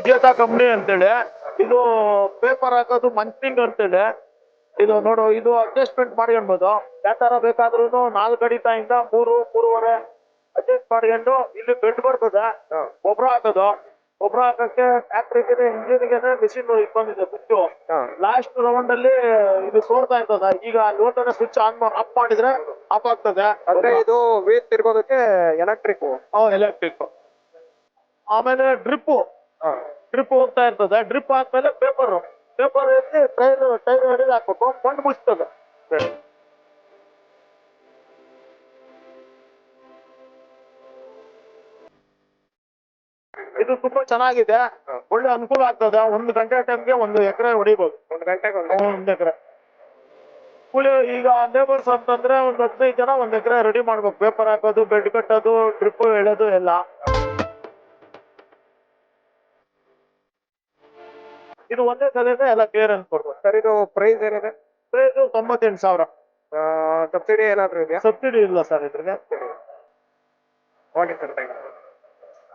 Sujata company ಅಂತೇಳಿ. ಇದು paper ಹಾಕೋದು ಮಂಚಿಂಗ್ ಅಂತೇಳಿ. ಇದು ನೋಡು, ಇದು ಅಡ್ಜಸ್ಟ್ಮೆಂಟ್ ಮಾಡ್ಕೊಳ್ಬೋದು. ಯಾವ ತರ ಬೇಕಾದ್ರೂ 4 ಅಡಿಯಿಂದ 3-3.5 ಅಡ್ಜಸ್ಟ್ ಮಾಡ್ಕೊಂಡು ಇಲ್ಲಿ ಬೆಡ್ ಬರ್ತದೆ. ಗೊಬ್ಬರ ಹಾಕೋದು, ಗೊಬ್ಬರ ಹಾಕಕ್ಕೆ ಫ್ಯಾಕ್ಟ್ರಿಗೆ ಇಂಜಿನ್ಗೆ ಮಿಷಿನ್ ಬಂದಿದೆ ಸ್ವಿಚ್. ಲಾಸ್ಟ್ ರೌಂಡ್ ಅಲ್ಲಿ ಇದು ತೋರ್ತಾ ಇರ್ತದ. ಈಗ ನೋಡ್ತಾನೆ ಸ್ವಿಚ್ ಆಫ್ ಮಾಡಿದ್ರೆ ಆಫ್ ಆಗ್ತದೆ. ಅಂದ್ರೆ ಇದು ವೀಲ್ ತಿರ್ಗೋದಕ್ಕೆ ಎಲೆಕ್ಟ್ರಿಕ್. ಎಲೆಕ್ಟ್ರಿಕ್. ಆಮೇಲೆ ಡ್ರಿಪ್ ಹೋಗ್ತಾ ಇರ್ತದೆ. ಡ್ರಿಪ್ ಆದ್ಮೇಲೆ ಪೇಪರ್ ಎತ್ತಿ ಟೈರ್ ಅಡಿಗೆ ಹಾಕ್ಬೇಕು. ಮಣ್ಣು ಮುಚ್ತದೆ. ಇದು ತುಂಬಾ ಚೆನ್ನಾಗಿದೆ, ಒಳ್ಳೆ ಅನುಕೂಲ ಆಗ್ತದೆ. 1 ಗಂಟೆ ಟೈಮ್ಗೆ 1 ಎಕರೆ ಹೊಡಿಬಹುದು. 1 ಗಂಟೆಗೆ 1 ಎಕರೆ ಕೂಲಿ. ಈಗ ಲೇಬರ್ಸ್ ಅಂತಂದ್ರೆ 15 ಜನ 1 ಎಕರೆ ರೆಡಿ ಮಾಡ್ಬೇಕು. ಪೇಪರ್ ಹಾಕೋದು, ಬೆಡ್ ಕಟ್ಟೋದು, ಡ್ರಿಪ್ ಎಳೆದು ಎಲ್ಲ. ಇದು ಒಂದೇ ಸಲಿಂದ ಎಲ್ಲ ಕ್ಲಿಯರೆನ್ಸ್ ಕೊಡ್ಬೋದು. ಸರ್, ಇದು ಪ್ರೈಸ್ ಏನಿದೆ? ಪ್ರೈಸ್ 98,000. ಸಬ್ಸಿಡಿ ಏನಾದ್ರು ಇದೆಯಾ? ಸಬ್ಸಿಡಿ ಇಲ್ಲ ಸರ್ ಇದ್ರಿಗೆ. Okay sir, thank you.